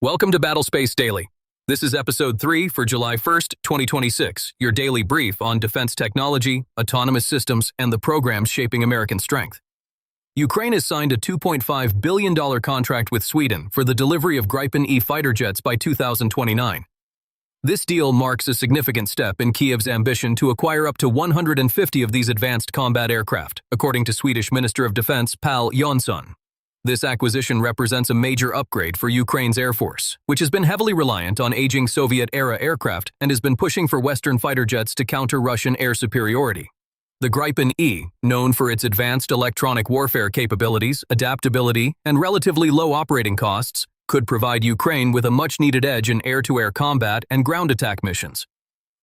Welcome to Battlespace Daily. This is episode 3 for July 1st, 2026, your daily brief on defense technology, autonomous systems, and the programs shaping American strength. Ukraine has signed a $2.5 billion contract with Sweden for the delivery of Gripen E fighter jets by 2029. This deal marks a significant step in Kyiv's ambition to acquire up to 150 of these advanced combat aircraft, according to Swedish Minister of Defense Pål Jonson. This acquisition represents a major upgrade for Ukraine's Air Force, which has been heavily reliant on aging Soviet-era aircraft and has been pushing for Western fighter jets to counter Russian air superiority. The Gripen E, known for its advanced electronic warfare capabilities, adaptability, and relatively low operating costs, could provide Ukraine with a much-needed edge in air-to-air combat and ground attack missions.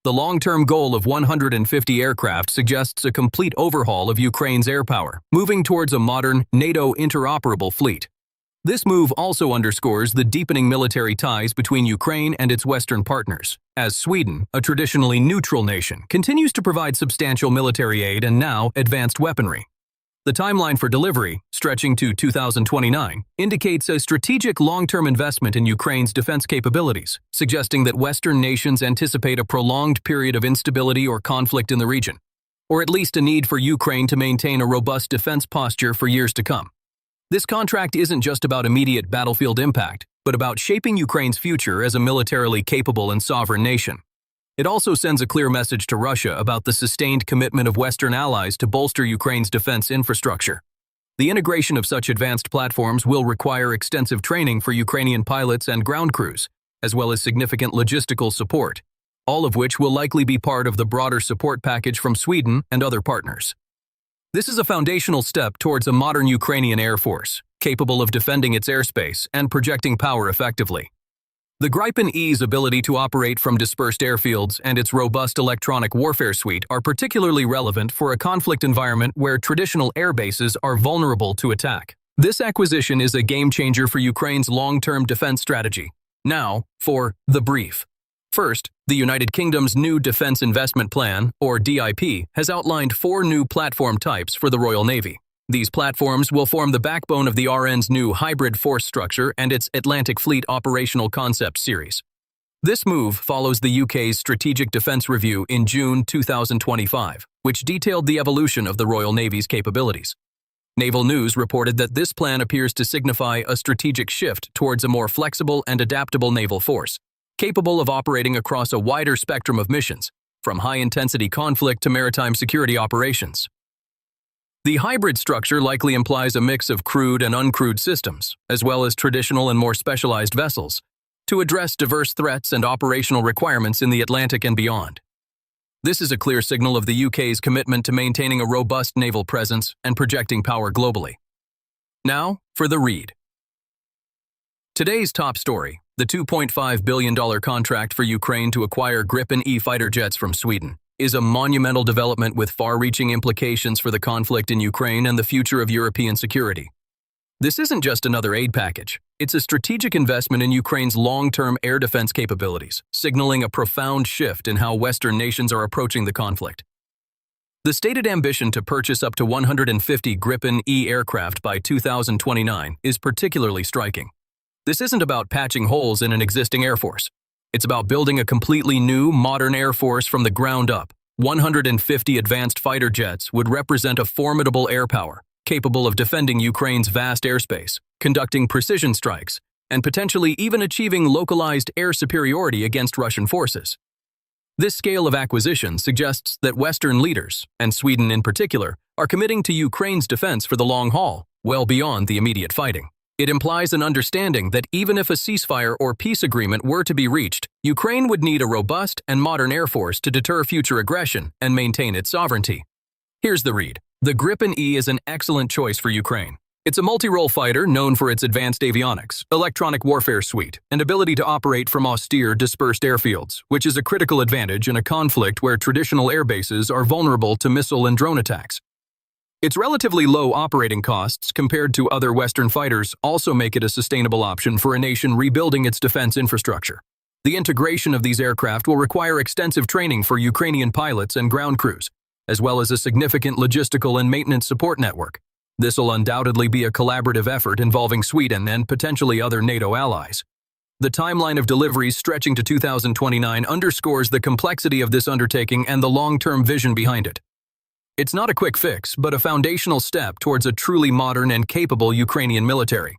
The long-term goal of 150 aircraft suggests a complete overhaul of Ukraine's air power, moving towards a modern, NATO interoperable fleet. This move also underscores the deepening military ties between Ukraine and its Western partners, as Sweden, a traditionally neutral nation, continues to provide substantial military aid and now advanced weaponry. The timeline for delivery, stretching to 2029, indicates a strategic long-term investment in Ukraine's defense capabilities, suggesting that Western nations anticipate a prolonged period of instability or conflict in the region, or at least a need for Ukraine to maintain a robust defense posture for years to come. This contract isn't just about immediate battlefield impact, but about shaping Ukraine's future as a militarily capable and sovereign nation. It also sends a clear message to Russia about the sustained commitment of Western allies to bolster Ukraine's defense infrastructure. The integration of such advanced platforms will require extensive training for Ukrainian pilots and ground crews, as well as significant logistical support, all of which will likely be part of the broader support package from Sweden and other partners. This is a foundational step towards a modern Ukrainian Air Force, capable of defending its airspace and projecting power effectively. The Gripen E's ability to operate from dispersed airfields and its robust electronic warfare suite are particularly relevant for a conflict environment where traditional air bases are vulnerable to attack. This acquisition is a game-changer for Ukraine's long-term defense strategy. Now, for the brief. First, the United Kingdom's new Defense Investment Plan, or DIP, has outlined 4 new platform types for the Royal Navy. These platforms will form the backbone of the RN's new hybrid force structure and its Atlantic Fleet Operational Concept Series. This move follows the UK's Strategic Defence Review in June 2025, which detailed the evolution of the Royal Navy's capabilities. Naval News reported that this plan appears to signify a strategic shift towards a more flexible and adaptable naval force, capable of operating across a wider spectrum of missions, from high-intensity conflict to maritime security operations. The hybrid structure likely implies a mix of crewed and uncrewed systems, as well as traditional and more specialized vessels, to address diverse threats and operational requirements in the Atlantic and beyond. This is a clear signal of the UK's commitment to maintaining a robust naval presence and projecting power globally. Now, for the read. Today's top story, the $2.5 billion contract for Ukraine to acquire Gripen E fighter jets from Sweden, is a monumental development with far-reaching implications for the conflict in Ukraine and the future of European security. This isn't just another aid package. It's a strategic investment in Ukraine's long-term air defense capabilities, signaling a profound shift in how Western nations are approaching the conflict. The stated ambition to purchase up to 150 Gripen E aircraft by 2029 is particularly striking. This isn't about patching holes in an existing air force. It's about building a completely new, modern air force from the ground up. 150 advanced fighter jets would represent a formidable air power, capable of defending Ukraine's vast airspace, conducting precision strikes, and potentially even achieving localized air superiority against Russian forces. This scale of acquisition suggests that Western leaders, and Sweden in particular, are committing to Ukraine's defense for the long haul, well beyond the immediate fighting. It implies an understanding that even if a ceasefire or peace agreement were to be reached, Ukraine would need a robust and modern air force to deter future aggression and maintain its sovereignty. Here's the read. The Gripen E is an excellent choice for Ukraine. It's a multi-role fighter known for its advanced avionics, electronic warfare suite, and ability to operate from austere, dispersed airfields, which is a critical advantage in a conflict where traditional air bases are vulnerable to missile and drone attacks. Its relatively low operating costs compared to other Western fighters also make it a sustainable option for a nation rebuilding its defense infrastructure. The integration of these aircraft will require extensive training for Ukrainian pilots and ground crews, as well as a significant logistical and maintenance support network. This will undoubtedly be a collaborative effort involving Sweden and potentially other NATO allies. The timeline of deliveries stretching to 2029 underscores the complexity of this undertaking and the long-term vision behind it. It's not a quick fix, but a foundational step towards a truly modern and capable Ukrainian military.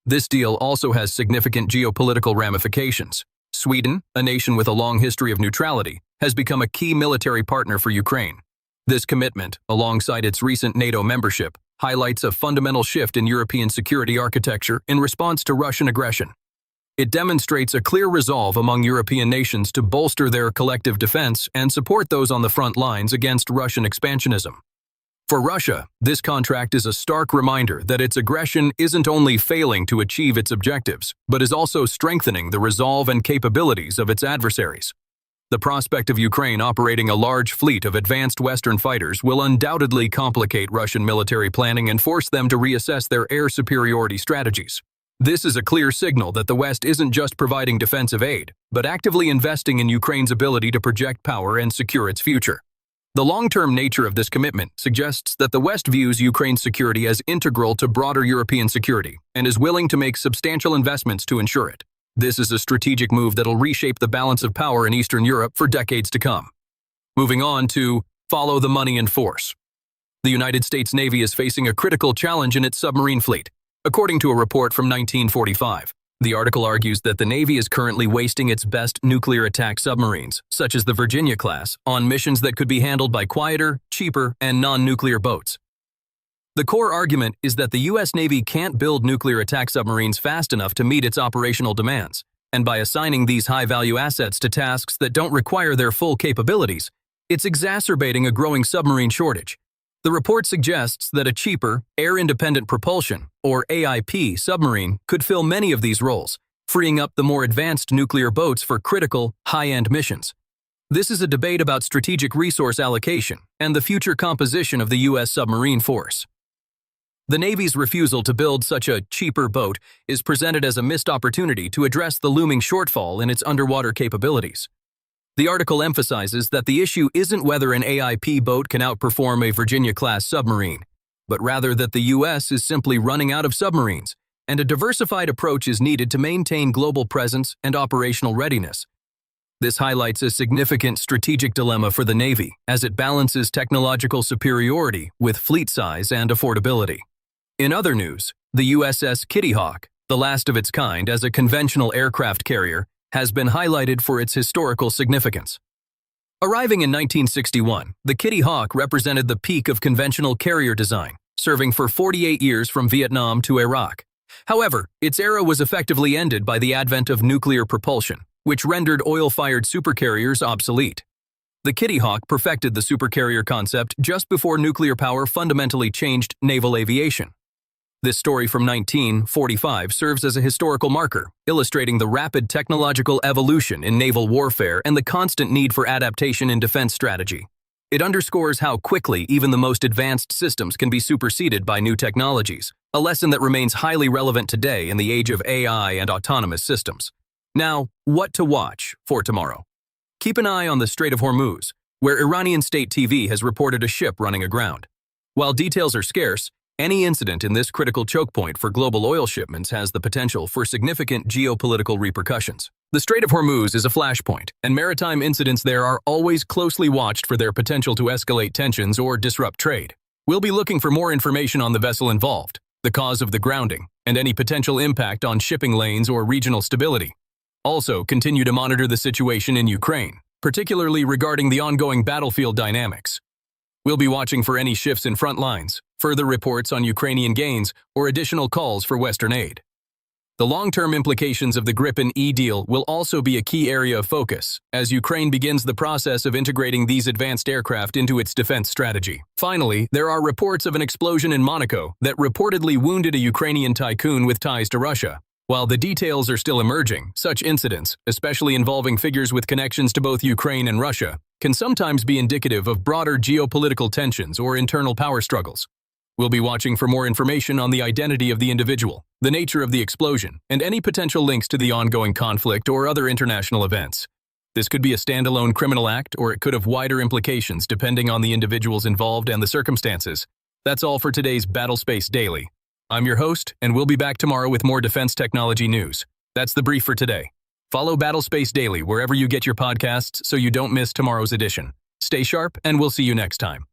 This deal also has significant geopolitical ramifications. Sweden, a nation with a long history of neutrality, has become a key military partner for Ukraine. This commitment, alongside its recent NATO membership, highlights a fundamental shift in European security architecture in response to Russian aggression. It demonstrates a clear resolve among European nations to bolster their collective defense and support those on the front lines against Russian expansionism. For Russia, this contract is a stark reminder that its aggression isn't only failing to achieve its objectives, but is also strengthening the resolve and capabilities of its adversaries. The prospect of Ukraine operating a large fleet of advanced Western fighters will undoubtedly complicate Russian military planning and force them to reassess their air superiority strategies. This is a clear signal that the West isn't just providing defensive aid, but actively investing in Ukraine's ability to project power and secure its future. The long-term nature of this commitment suggests that the West views Ukraine's security as integral to broader European security and is willing to make substantial investments to ensure it. This is a strategic move that'll reshape the balance of power in Eastern Europe for decades to come. Moving on to follow the money and force. The United States Navy is facing a critical challenge in its submarine fleet. According to a report from 1945, the article argues that the Navy is currently wasting its best nuclear attack submarines, such as the Virginia class, on missions that could be handled by quieter, cheaper, and non-nuclear boats. The core argument is that the U.S. Navy can't build nuclear attack submarines fast enough to meet its operational demands, and by assigning these high-value assets to tasks that don't require their full capabilities, it's exacerbating a growing submarine shortage. The report suggests that a cheaper, air-independent propulsion, or AIP, submarine could fill many of these roles, freeing up the more advanced nuclear boats for critical, high-end missions. This is a debate about strategic resource allocation and the future composition of the U.S. submarine force. The Navy's refusal to build such a cheaper boat is presented as a missed opportunity to address the looming shortfall in its underwater capabilities. The article emphasizes that the issue isn't whether an AIP boat can outperform a Virginia-class submarine, but rather that the U.S. is simply running out of submarines, and a diversified approach is needed to maintain global presence and operational readiness. This highlights a significant strategic dilemma for the Navy as it balances technological superiority with fleet size and affordability. In other news, the USS Kitty Hawk, the last of its kind as a conventional aircraft carrier, has been highlighted for its historical significance. Arriving in 1961, the Kitty Hawk represented the peak of conventional carrier design, serving for 48 years from Vietnam to Iraq. However, its era was effectively ended by the advent of nuclear propulsion, which rendered oil-fired supercarriers obsolete. The Kitty Hawk perfected the supercarrier concept just before nuclear power fundamentally changed naval aviation. This story from 1945 serves as a historical marker, illustrating the rapid technological evolution in naval warfare and the constant need for adaptation in defense strategy. It underscores how quickly even the most advanced systems can be superseded by new technologies, a lesson that remains highly relevant today in the age of AI and autonomous systems. Now, what to watch for tomorrow? Keep an eye on the Strait of Hormuz, where Iranian state TV has reported a ship running aground. While details are scarce, any incident in this critical choke point for global oil shipments has the potential for significant geopolitical repercussions. The Strait of Hormuz is a flashpoint, and maritime incidents there are always closely watched for their potential to escalate tensions or disrupt trade. We'll be looking for more information on the vessel involved, the cause of the grounding, and any potential impact on shipping lanes or regional stability. Also, continue to monitor the situation in Ukraine, particularly regarding the ongoing battlefield dynamics. We'll be watching for any shifts in front lines, further reports on Ukrainian gains, or additional calls for Western aid. The long-term implications of the Gripen E deal will also be a key area of focus, as Ukraine begins the process of integrating these advanced aircraft into its defense strategy. Finally, there are reports of an explosion in Monaco that reportedly wounded a Ukrainian tycoon with ties to Russia. While the details are still emerging, such incidents, especially involving figures with connections to both Ukraine and Russia, can sometimes be indicative of broader geopolitical tensions or internal power struggles. We'll be watching for more information on the identity of the individual, the nature of the explosion, and any potential links to the ongoing conflict or other international events. This could be a standalone criminal act, or it could have wider implications depending on the individuals involved and the circumstances. That's all for today's Battlespace Daily. I'm your host, and we'll be back tomorrow with more defense technology news. That's the brief for today. Follow Battlespace Daily wherever you get your podcasts so you don't miss tomorrow's edition. Stay sharp, and we'll see you next time.